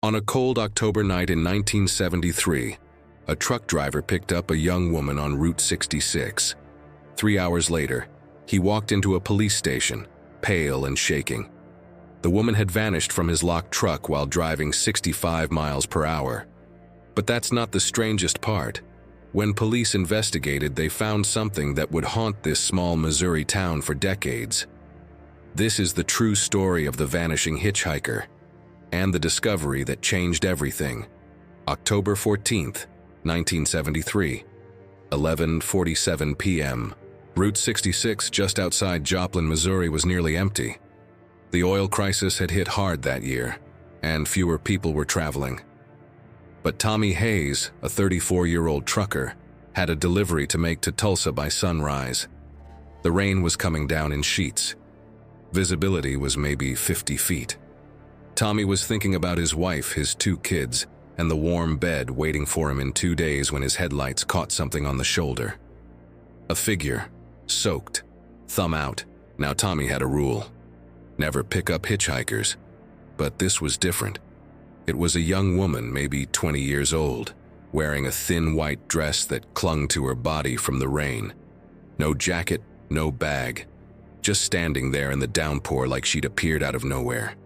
On a cold October night in 1973, a truck driver picked up a young woman on Route 66. 3 hours later, he walked into a police station, pale and shaking. The woman had vanished from his locked truck while driving 65 miles per hour. But that's not the strangest part. When police investigated, they found something that would haunt this small Missouri town for decades. This is the true story of the vanishing hitchhiker, and the discovery that changed everything. October 14th, 1973, 11:47 p.m. Route 66 just outside Joplin, Missouri was nearly empty. The oil crisis had hit hard that year, and fewer people were traveling. But Tommy Hayes, a 34-year-old trucker, had a delivery to make to Tulsa by sunrise. The rain was coming down in sheets. Visibility was maybe 50 feet. Tommy was thinking about his wife, his 2 kids, and the warm bed waiting for him in 2 days when his headlights caught something on the shoulder. A figure, soaked, thumb out. Now Tommy had a rule: never pick up hitchhikers. But this was different. It was a young woman, maybe 20 years old, wearing a thin white dress that clung to her body from the rain. No jacket, no bag, just standing there in the downpour like she'd appeared out of nowhere.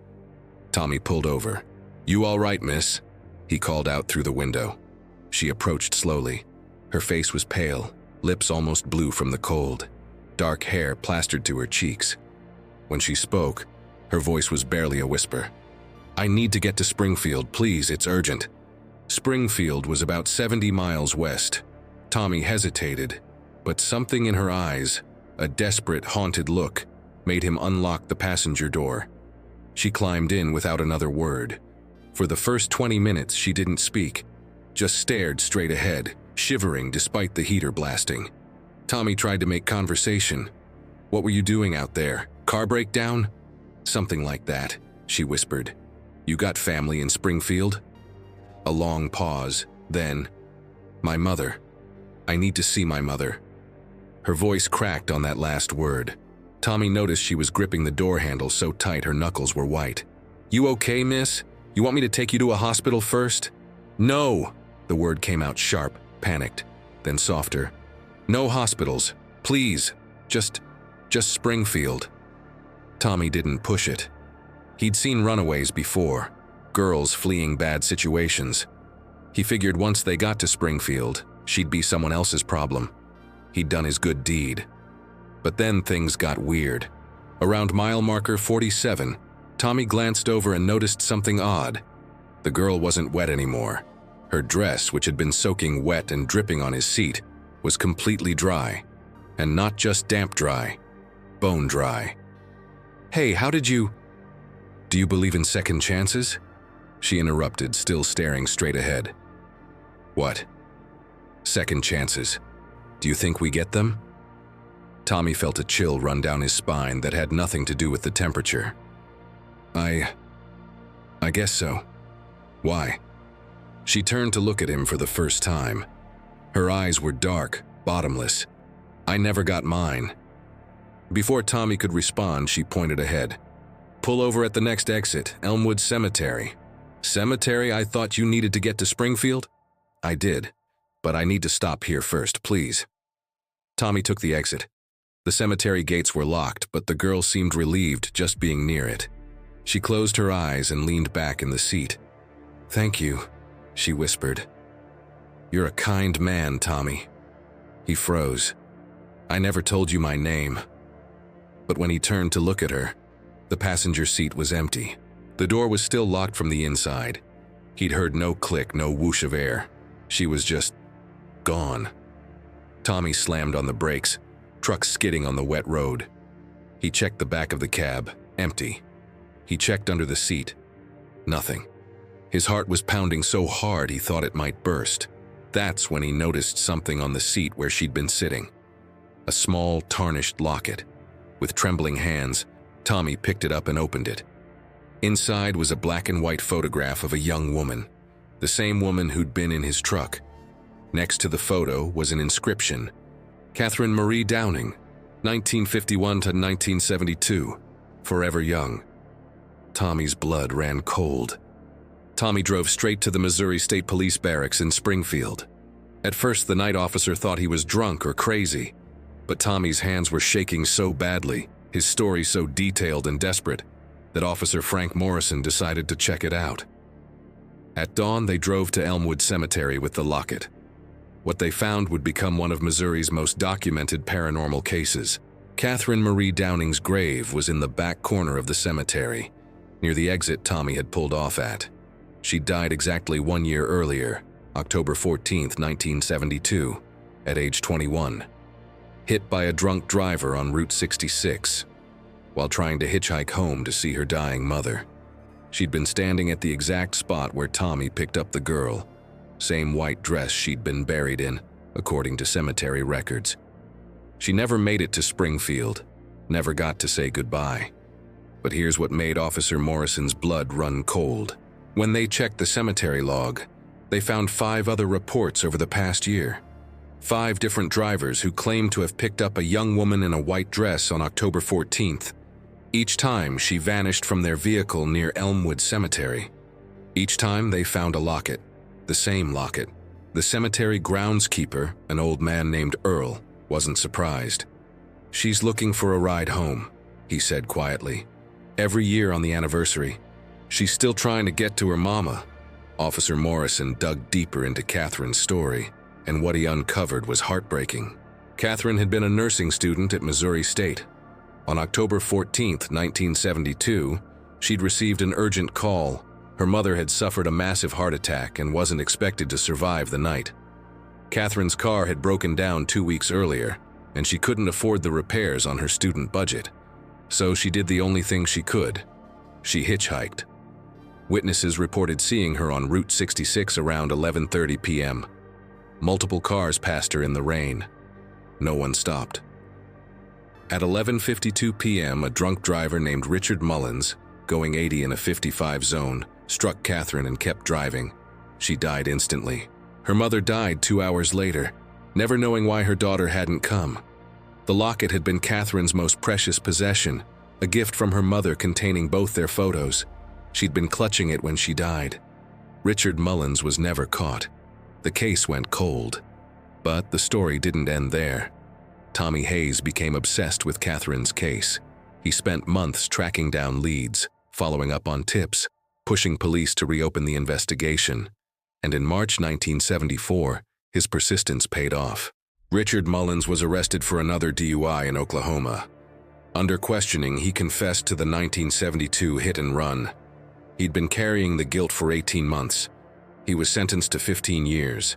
Tommy pulled over. "You all right, miss?" he called out through the window. She approached slowly. Her face was pale, lips almost blue from the cold, dark hair plastered to her cheeks. When she spoke, her voice was barely a whisper. "I need to get to Springfield, please, it's urgent." Springfield was about 70 miles west. Tommy hesitated, but something in her eyes, a desperate, haunted look, made him unlock the passenger door. She climbed in without another word. For the first 20 minutes, she didn't speak, just stared straight ahead, shivering despite the heater blasting. Tommy tried to make conversation. "What were you doing out there? Car breakdown?" "Something like that," she whispered. "You got family in Springfield?" A long pause, then, "My mother. I need to see my mother." Her voice cracked on that last word. Tommy noticed she was gripping the door handle so tight her knuckles were white. "You okay, miss? You want me to take you to a hospital first?" "No!" The word came out sharp, panicked, then softer. "No hospitals. Please. Just Springfield." Tommy didn't push it. He'd seen runaways before, girls fleeing bad situations. He figured once they got to Springfield, she'd be someone else's problem. He'd done his good deed. But then things got weird. Around mile marker 47, Tommy glanced over and noticed something odd. The girl wasn't wet anymore. Her dress, which had been soaking wet and dripping on his seat, was completely dry. And not just damp dry, bone dry. "Hey, how did you—" "Do you believe in second chances?" She interrupted, still staring straight ahead. "What? Second chances. Do you think we get them?" Tommy felt a chill run down his spine that had nothing to do with the temperature. I guess so. Why?" She turned to look at him for the first time. Her eyes were dark, bottomless. "I never got mine." Before Tommy could respond, she pointed ahead. "Pull over at the next exit, Elmwood Cemetery." "Cemetery? I thought you needed to get to Springfield?" "I did, but I need to stop here first, please." Tommy took the exit. The cemetery gates were locked, but the girl seemed relieved just being near it. She closed her eyes and leaned back in the seat. "Thank you," she whispered. "You're a kind man, Tommy." He froze. "I never told you my name." But when he turned to look at her, the passenger seat was empty. The door was still locked from the inside. He'd heard no click, no whoosh of air. She was just gone. Tommy slammed on the brakes, truck skidding on the wet road. He checked the back of the cab, empty. He checked under the seat. Nothing. His heart was pounding so hard he thought it might burst. That's when he noticed something on the seat where she'd been sitting. A small, tarnished locket. With trembling hands, Tommy picked it up and opened it. Inside was a black and white photograph of a young woman, the same woman who'd been in his truck. Next to the photo was an inscription: Catherine Marie Downing, 1951 to 1972, forever young. Tommy's blood ran cold. Tommy drove straight to the Missouri State Police Barracks in Springfield. At first, the night officer thought he was drunk or crazy, but Tommy's hands were shaking so badly, his story so detailed and desperate, that Officer Frank Morrison decided to check it out. At dawn, they drove to Elmwood Cemetery with the locket. What they found would become one of Missouri's most documented paranormal cases. Catherine Marie Downing's grave was in the back corner of the cemetery, near the exit Tommy had pulled off at. She died exactly 1 year earlier, October 14, 1972, at age 21, hit by a drunk driver on Route 66, while trying to hitchhike home to see her dying mother. She'd been standing at the exact spot where Tommy picked up the girl, same white dress she'd been buried in, according to cemetery records. She never made it to Springfield, never got to say goodbye. But here's what made Officer Morrison's blood run cold. When they checked the cemetery log, they found 5 other reports over the past year. 5 different drivers who claimed to have picked up a young woman in a white dress on October 14th. Each time, she vanished from their vehicle near Elmwood Cemetery. Each time, they found a locket, the same locket. The cemetery groundskeeper, an old man named Earl, wasn't surprised. "She's looking for a ride home," he said quietly. "Every year on the anniversary, she's still trying to get to her mama." Officer Morrison dug deeper into Catherine's story, and what he uncovered was heartbreaking. Catherine had been a nursing student at Missouri State. On October 14, 1972, she'd received an urgent call. Her mother had suffered a massive heart attack and wasn't expected to survive the night. Catherine's car had broken down 2 weeks earlier, and she couldn't afford the repairs on her student budget. So she did the only thing she could. She hitchhiked. Witnesses reported seeing her on Route 66 around 11:30 p.m. Multiple cars passed her in the rain. No one stopped. At 11:52 p.m., a drunk driver named Richard Mullins, going 80 in a 55 zone, struck Catherine and kept driving. She died instantly. Her mother died 2 hours later, never knowing why her daughter hadn't come. The locket had been Catherine's most precious possession, a gift from her mother containing both their photos. She'd been clutching it when she died. Richard Mullins was never caught. The case went cold. But the story didn't end there. Tommy Hayes became obsessed with Catherine's case. He spent months tracking down leads, following up on tips, pushing police to reopen the investigation. And in March 1974, his persistence paid off. Richard Mullins was arrested for another DUI in Oklahoma. Under questioning, he confessed to the 1972 hit and run. He'd been carrying the guilt for 18 months. He was sentenced to 15 years.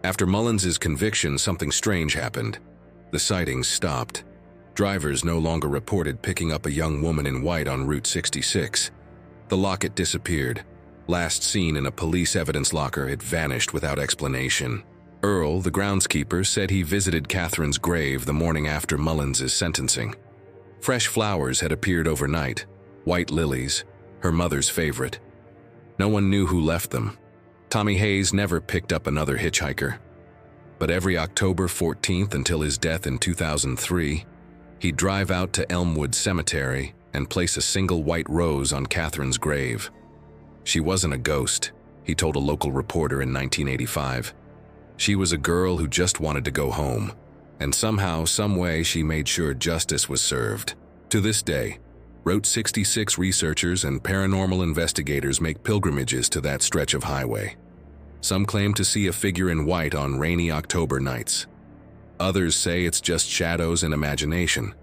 After Mullins's conviction, something strange happened. The sightings stopped. Drivers no longer reported picking up a young woman in white on Route 66. The locket disappeared. Last seen in a police evidence locker, it vanished without explanation. Earl, the groundskeeper, said he visited Catherine's grave the morning after Mullins's sentencing. Fresh flowers had appeared overnight, white lilies, her mother's favorite. No one knew who left them. Tommy Hayes never picked up another hitchhiker. But every October 14th until his death in 2003, he'd drive out to Elmwood Cemetery and place a single white rose on Catherine's grave. She wasn't a ghost, he told a local reporter in 1985. She was a girl who just wanted to go home, and somehow, someway, she made sure justice was served. To this day, Route 66 researchers and paranormal investigators make pilgrimages to that stretch of highway. Some claim to see a figure in white on rainy October nights. Others say it's just shadows and imagination.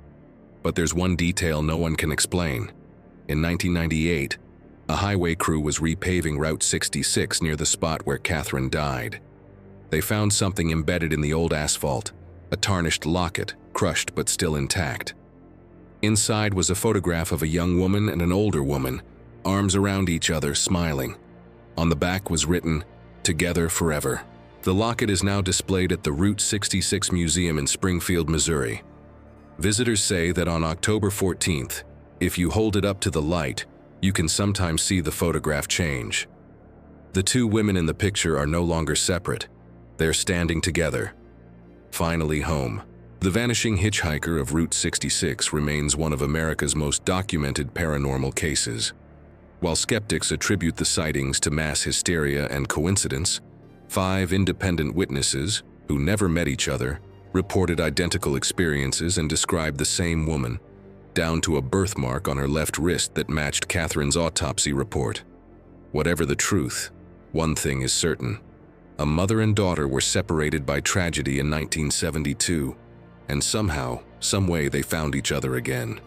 But there's one detail no one can explain. In 1998, a highway crew was repaving Route 66 near the spot where Catherine died. They found something embedded in the old asphalt, a tarnished locket, crushed but still intact. Inside was a photograph of a young woman and an older woman, arms around each other, smiling. On the back was written, "Together forever." The locket is now displayed at the Route 66 Museum in Springfield, Missouri. Visitors say that on October 14th, if you hold it up to the light, you can sometimes see the photograph change. The two women in the picture are no longer separate. They're standing together. Finally home. The Vanishing Hitchhiker of Route 66 remains one of America's most documented paranormal cases. While skeptics attribute the sightings to mass hysteria and coincidence, 5 independent witnesses, who never met each other, reported identical experiences and described the same woman, down to a birthmark on her left wrist that matched Catherine's autopsy report. Whatever the truth, one thing is certain. A mother and daughter were separated by tragedy in 1972, and somehow, some way they found each other again.